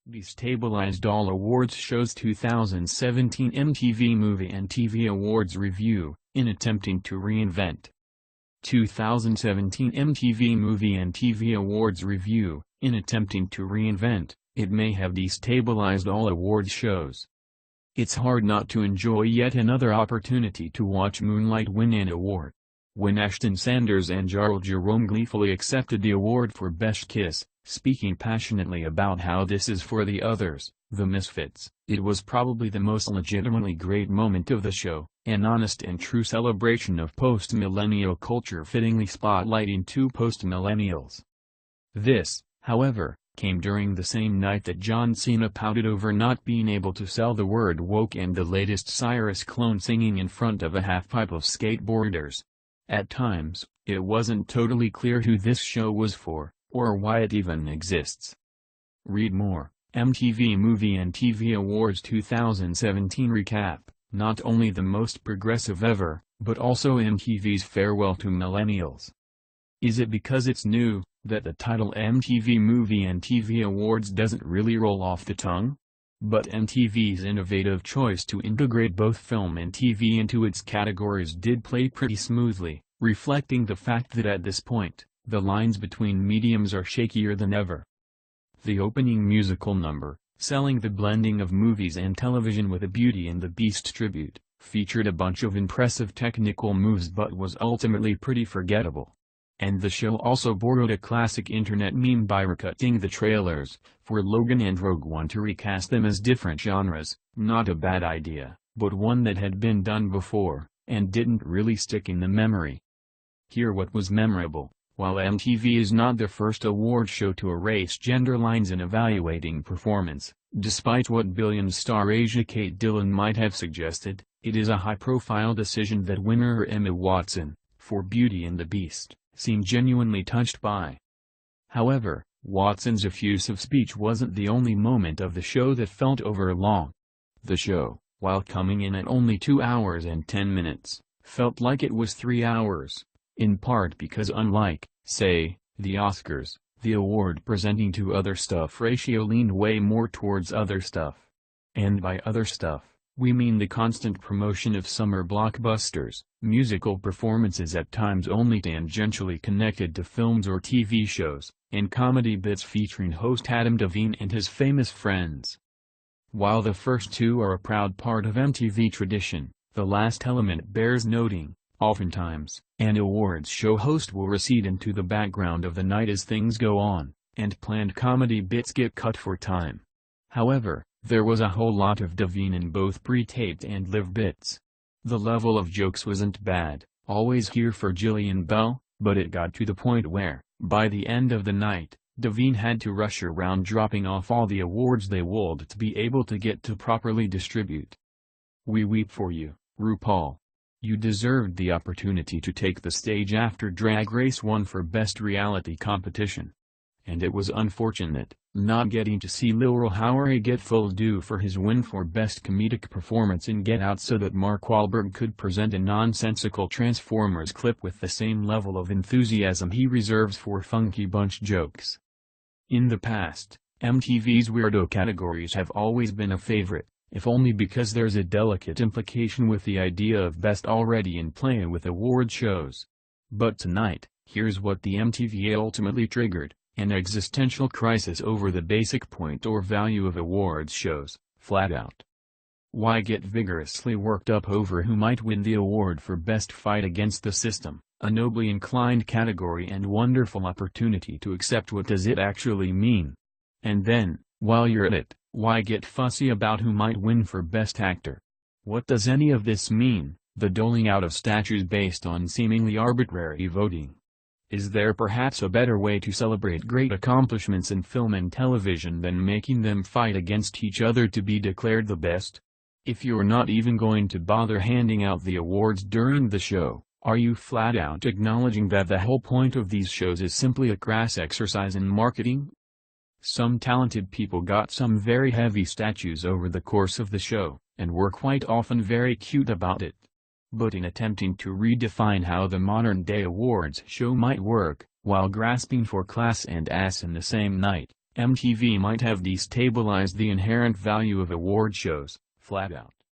Destabilized All Awards Shows 2017 MTV Movie and TV Awards Review, in attempting to reinvent. 2017 MTV Movie and TV Awards Review, in attempting to reinvent, it may have destabilized all awards shows. It's hard not to enjoy yet another opportunity to watch Moonlight win an award. When Ashton Sanders and Jarl Jerome gleefully accepted the award for Best Kiss, speaking passionately about how this is for the others, the misfits, it was probably the most legitimately great moment of the show, an honest and true celebration of post-millennial culture fittingly spotlighting two post-millennials. This, however, came during the same night that John Cena pouted over not being able to sell the word woke and the latest Cyrus clone singing in front of a half-pipe of skateboarders. At times, it wasn't totally clear who this show was for, or why it even exists. Read more. MTV Movie and TV Awards 2017 Recap, not only the most progressive ever, but also MTV's farewell to millennials. Is it because it's new, that the title MTV Movie and TV Awards doesn't really roll off the tongue? But MTV's innovative choice to integrate both film and TV into its categories did play pretty smoothly, reflecting the fact that at this point, the lines between mediums are shakier than ever. The opening musical number, selling the blending of movies and television with a Beauty and the Beast tribute, featured a bunch of impressive technical moves but was ultimately pretty forgettable. And the show also borrowed a classic internet meme by recutting the trailers, for Logan and Rogue One to recast them as different genres, not a bad idea, but one that had been done before, and didn't really stick in the memory. Here what was memorable: while MTV is not the first award show to erase gender lines in evaluating performance, despite what Billions-star Asia Kate Dillon might have suggested, it is a high-profile decision that winner Emma Watson, for Beauty and the Beast, seemed genuinely touched by. However, Watson's effusive speech wasn't the only moment of the show that felt overlong. The show, while coming in at only 2 hours and 10 minutes, felt like it was 3 hours, in part because unlike, say, the Oscars, the award-presenting to other stuff ratio leaned way more towards other stuff. And by other stuff, we mean the constant promotion of summer blockbusters, musical performances at times only tangentially connected to films or TV shows, and comedy bits featuring host Adam Devine and his famous friends. While the first two are a proud part of MTV tradition, the last element bears noting. Oftentimes, an awards show host will recede into the background of the night as things go on, and planned comedy bits get cut for time. However, there was a whole lot of Devine in both pre-taped and live bits. The level of jokes wasn't bad, always here for Jillian Bell, but it got to the point where, by the end of the night, Devine had to rush around dropping off all the awards they would to be able to get to properly distribute. We weep for you, RuPaul. You deserved the opportunity to take the stage after Drag Race won for Best Reality Competition. And it was unfortunate, not getting to see Lil Rel get full due for his win for Best Comedic Performance in Get Out so that Mark Wahlberg could present a nonsensical Transformers clip with the same level of enthusiasm he reserves for Funky Bunch jokes. In the past, MTV's weirdo categories have always been a favorite, if only because there's a delicate implication with the idea of best already in play with award shows. But tonight, here's what the MTV ultimately triggered: an existential crisis over the basic point or value of awards shows, flat out. Why get vigorously worked up over who might win the award for Best Fight Against the System, a nobly inclined category and wonderful opportunity to accept what does it actually mean? And then, while you're at it, why get fussy about who might win for Best Actor? What does any of this mean, the doling out of statues based on seemingly arbitrary voting? Is there perhaps a better way to celebrate great accomplishments in film and television than making them fight against each other to be declared the best? If you're not even going to bother handing out the awards during the show, are you flat out acknowledging that the whole point of these shows is simply a crass exercise in marketing? Some talented people got some very heavy statues over the course of the show, and were quite often very cute about it. But in attempting to redefine how the modern-day awards show might work, while grasping for class and ass in the same night, MTV might have destabilized the inherent value of award shows, flat out.